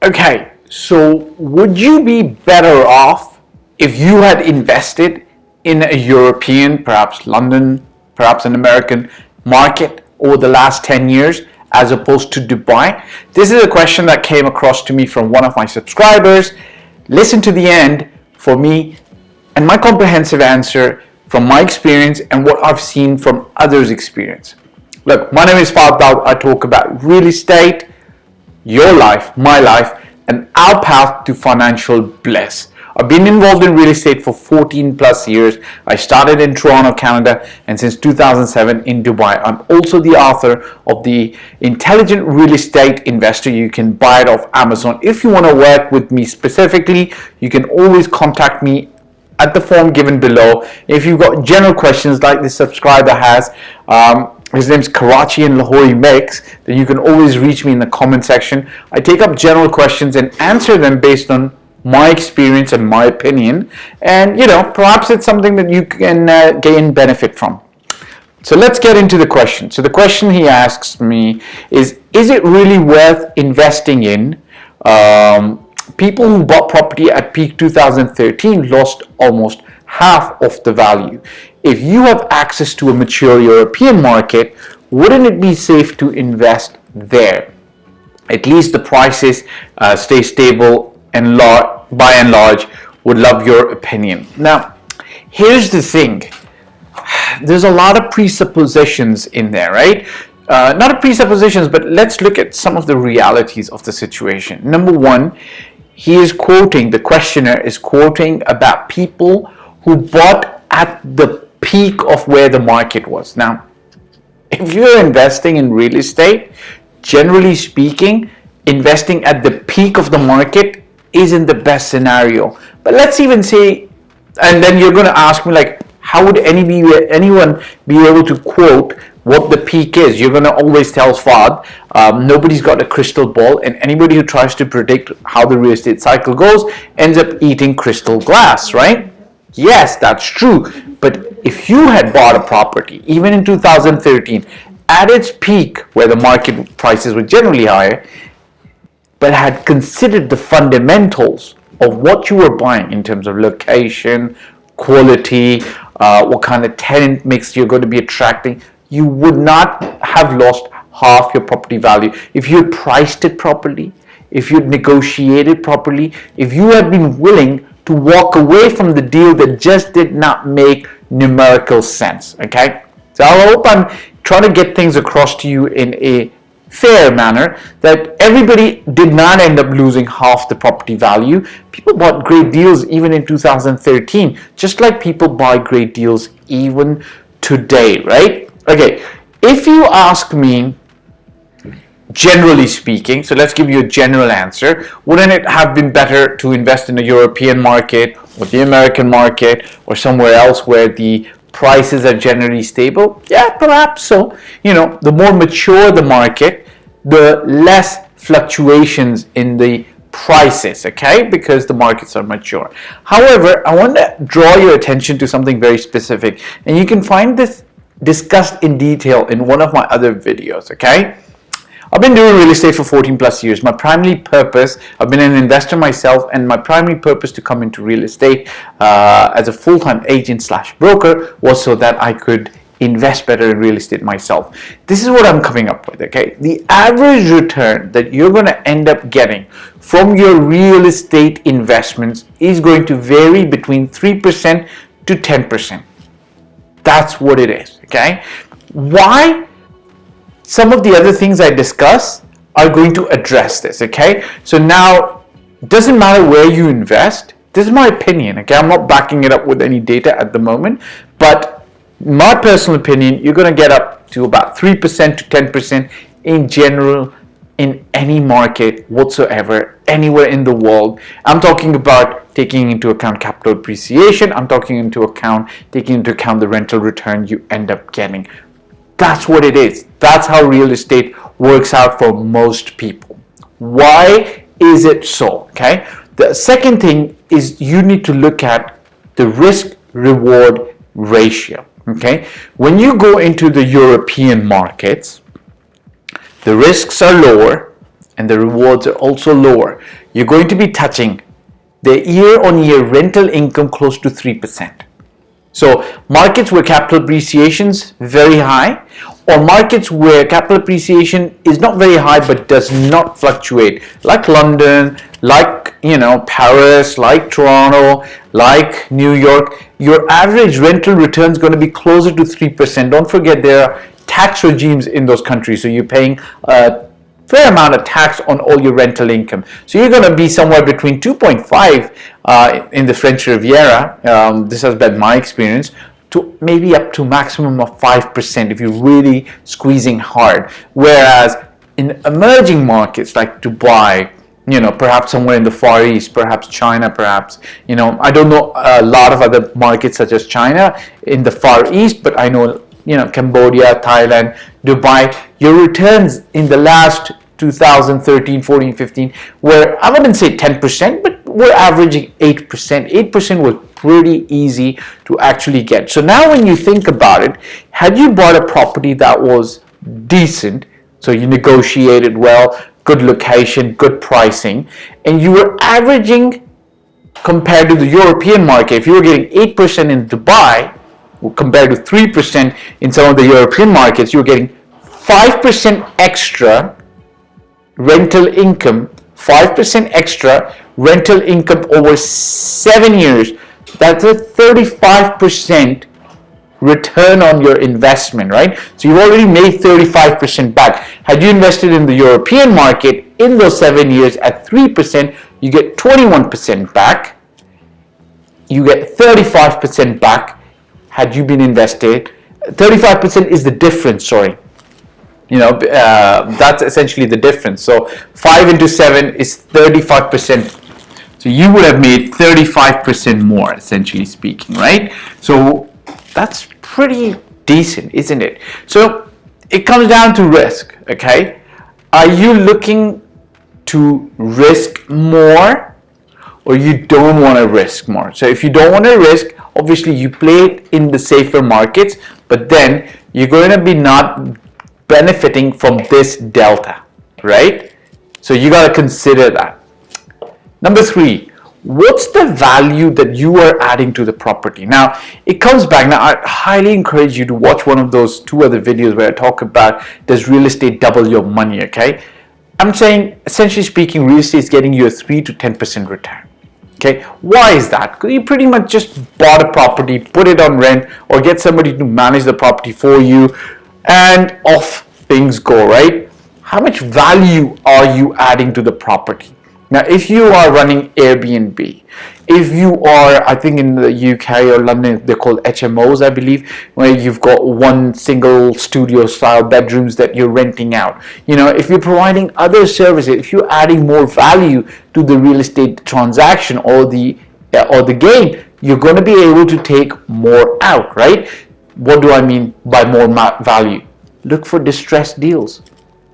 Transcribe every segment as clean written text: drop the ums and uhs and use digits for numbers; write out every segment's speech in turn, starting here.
Okay, so would you be better off if you had invested in a European, perhaps London, perhaps an American market over the last 10 years as opposed to Dubai? This is a question that came across to me from one of my subscribers. Listen to the end for me and my comprehensive answer from my experience and what I've seen from others' experience. Look, my name is Fahd Dawood. I talk about real estate, your life, my life, and our path to financial bliss. I've been involved in real estate for 14 plus years. I started in Toronto, Canada, and since 2007 in Dubai. I'm also the author of the Intelligent Real Estate Investor. You can buy it off Amazon. If you want to work with me specifically, you can always contact me at the form given below. If you've got general questions like this subscriber has, his name's Karachi and Lahori Mix, then you can always reach me in the comment section. I take up general questions and answer them based on my experience and my opinion, and perhaps it's something that you can gain benefit from. So let's get into the question. So the question he asks me is it really worth investing in? People who bought property at peak 2013 lost almost half of the value. If you have access to a mature European market, wouldn't it be safe to invest there? At least the prices stay stable and by and large. Would love your opinion. Now, here's the thing. There's a lot of presuppositions in there, right? Not presuppositions, but let's look at some of the realities of the situation. Number one, the questioner is quoting about people who bought at the peak of where the market was. Now, if you're investing in real estate, generally speaking, investing at the peak of the market isn't the best scenario. But let's even say, and then you're going to ask me, like, how would anyone be able to quote what the peak is? You're going to always tell Fahd, nobody's got a crystal ball, and anybody who tries to predict how the real estate cycle goes ends up eating crystal glass, right? Yes, that's true. But if you had bought a property, even in 2013, at its peak, where the market prices were generally higher, but had considered the fundamentals of what you were buying in terms of location, quality, what kind of tenant mix you're going to be attracting, you would not have lost half your property value. If you had priced it properly, if you had negotiated properly, if you had been willing to walk away from the deal that just did not make numerical sense, okay? So I hope I'm trying to get things across to you in a fair manner, that everybody did not end up losing half the property value. People bought great deals even in 2013, just like people buy great deals even today, right? Okay, if you ask me, generally speaking, so let's give you a general answer, wouldn't it have been better to invest in a European market or the American market or somewhere else where the prices are generally stable? Yeah, perhaps so. The more mature the market, the less fluctuations in the prices, okay? Because the markets are mature. However, I want to draw your attention to something very specific, and you can find this discussed in detail in one of my other videos, okay? I've been doing real estate for 14 plus years. My primary purpose, I've been an investor myself, and my primary purpose to come into real estate as a full-time agent / broker was so that I could invest better in real estate myself. This is what I'm coming up with, okay? The average return that you're going to end up getting from your real estate investments is going to vary between 3% to 10%. That's what it is, okay? Why? Some of the other things I discuss are going to address this, okay? So now, it doesn't matter where you invest. This is my opinion, okay? I'm not backing it up with any data at the moment, but my personal opinion, you're going to get up to about 3% to 10% in general in any market whatsoever, anywhere in the world. I'm talking about taking into account capital appreciation. I'm taking into account the rental return you end up getting. That's what it is. That's how real estate works out for most people. Why is it so? Okay. The second thing is you need to look at the risk-reward ratio. Okay. When you go into the European markets, the risks are lower and the rewards are also lower, you're going to be touching the year-on-year rental income close to 3%. So markets where capital appreciation is very high, or markets where capital appreciation is not very high but does not fluctuate, like London, like Paris, like Toronto, like New York, your average rental return is going to be closer to 3%. Don't forget there are tax regimes in those countries, so you're paying a fair amount of tax on all your rental income. So you're going to be somewhere between 2.5 in the French Riviera, this has been my experience, to maybe up to maximum of 5% if you're really squeezing hard. Whereas in emerging markets like Dubai, perhaps somewhere in the Far East, perhaps China, perhaps, I don't know a lot of other markets such as China in the Far East, but I know, Cambodia, Thailand, Dubai, your returns in the last 2013, 14, 15 were, I wouldn't say 10%, but we're averaging 8%. 8% was pretty easy to actually get. So now when you think about it, had you bought a property that was decent, so you negotiated well, good location, good pricing, and you were averaging compared to the European market, if you were getting 8% in Dubai, compared to 3% in some of the European markets, you're getting 5% extra rental income, 5% extra rental income over 7 years. That's a 35% return on your investment, right? So you've already made 35% back. Had you invested in the European market in those 7 years at 3%, you get 21% back. You get 35% back. Had you been invested, 35% is the difference, sorry. That's essentially the difference. So 5 into 7 is 35%. So you would have made 35% more, essentially speaking, right? So that's pretty decent, isn't it? So it comes down to risk, okay? Are you looking to risk more, or you don't want to risk more? So if you don't want to risk, obviously you play it in the safer markets, but then you're going to be not benefiting from this delta, right? So you got to consider that. Number 3, what's the value that you are adding to the property? Now, it comes back. Now, I highly encourage you to watch one of those 2 other videos where I talk about, does real estate double your money, okay? I'm saying, essentially speaking, real estate is getting you a 3 to 10% return. Okay, why is that? Because you pretty much just bought a property, put it on rent, or get somebody to manage the property for you, and off things go, right? How much value are you adding to the property? Now, if you are running Airbnb, if you are, I think in the UK or London, they're called HMOs, I believe, where you've got one single studio style bedrooms that you're renting out. If you're providing other services, if you're adding more value to the real estate transaction or the game, you're going to be able to take more out, right? What do I mean by more value? Look for distressed deals.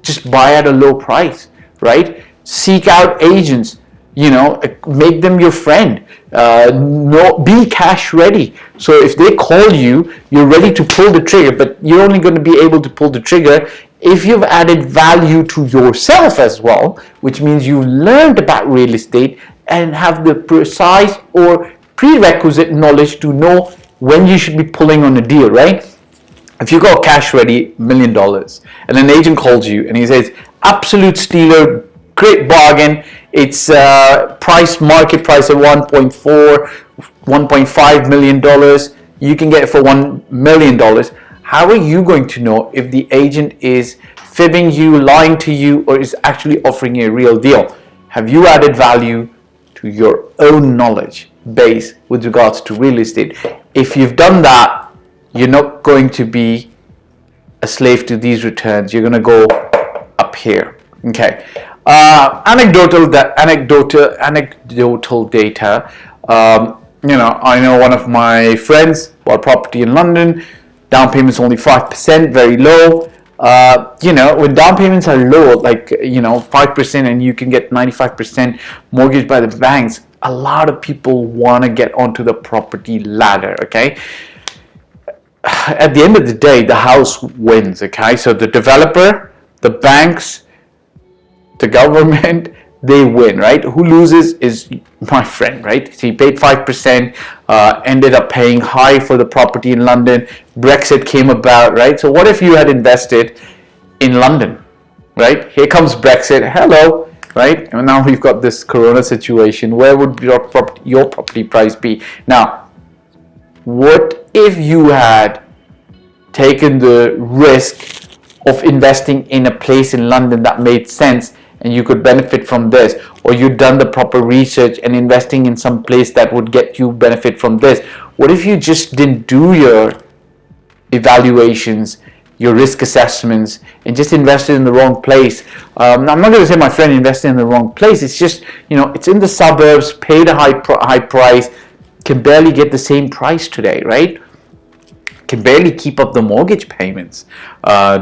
Just buy at a low price, right? Seek out agents, make them your friend. Be cash ready. So if they call you, you're ready to pull the trigger, but you're only going to be able to pull the trigger if you've added value to yourself as well, which means you learned about real estate and have the precise or prerequisite knowledge to know when you should be pulling on a deal, right? If you got cash ready, $1 million, and an agent calls you and he says, absolute stealer, great bargain, it's market price of $1.5 million, you can get it for $1 million. How are you going to know if the agent is fibbing you, lying to you, or is actually offering you a real deal? Have you added value to your own knowledge base with regards to real estate? If you've done that, you're not going to be a slave to these returns. You're going to go up here. Okay. Anecdotal data. I know one of my friends bought property in London. Down payment's only 5%, very low. When down payments are low, 5%, and you can get 95% mortgage by the banks, a lot of people want to get onto the property ladder. Okay. At the end of the day, the house wins. Okay. So the developer, the banks, the government, they win, right? Who loses is my friend, right? So he paid 5%, ended up paying high for the property in London. Brexit came about, right? So what if you had invested in London, right? Here comes Brexit. Hello, right? And now we've got this Corona situation. Where would your property price be? Now, what if you had taken the risk of investing in a place in London that made sense and you could benefit from this, or you'd done the proper research and investing in some place that would get you benefit from this? What if you just didn't do your evaluations, your risk assessments, and just invested in the wrong place? I'm not going to say my friend invested in the wrong place. It's just, it's in the suburbs, paid a high price, can barely get the same price today, right? Can barely keep up the mortgage payments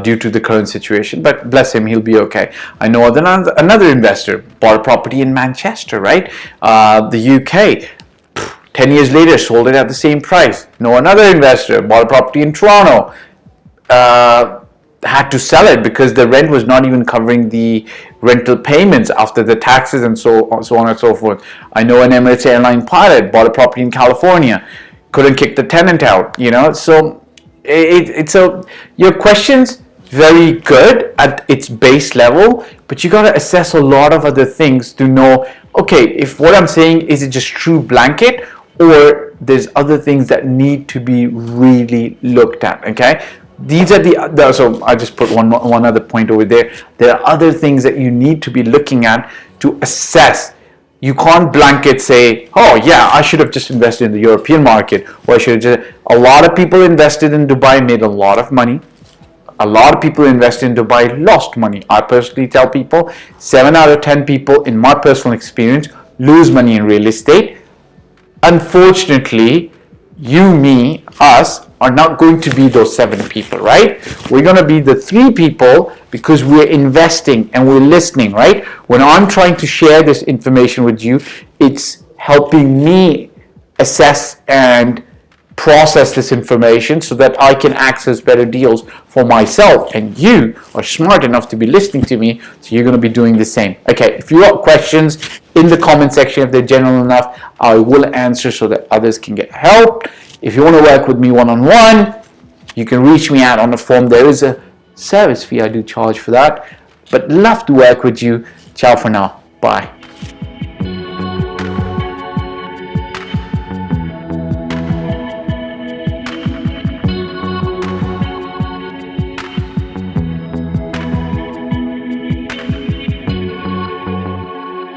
due to the current situation, but bless him, he'll be okay. I know another investor bought a property in Manchester, right? The UK, 10 years later sold it at the same price. Know another investor bought a property in Toronto, had to sell it because the rent was not even covering the rental payments after the taxes and so on and so forth. I know an Emirates airline pilot bought a property in California, couldn't kick the tenant out, so your question's very good at its base level, but you got to assess a lot of other things to know, okay, if what I'm saying is it just true blanket, or there's other things that need to be really looked at. Okay, these are so I just put one other point over there. There are other things that you need to be looking at to assess. You can't blanket say, oh yeah, I should have just invested in the European market, or I should have just. A lot of people invested in Dubai, made a lot of money. A lot of people invested in Dubai, lost money. I personally tell people, 7 out of 10 people in my personal experience lose money in real estate. Unfortunately, you, me, us are not going to be those 7 people, right? We're going to be the 3 people because we're investing and we're listening, right? When I'm trying to share this information with you, it's helping me assess and process this information so that I can access better deals for myself, and you are smart enough to be listening to me, so you're going to be doing the same. Okay, if you have questions in the comment section, if they're general enough, I will answer so that others can get help. If you want to work with me one-on-one, you can reach me out on the form. There is a service fee I do charge for that, but love to work with you. Ciao for now. Bye.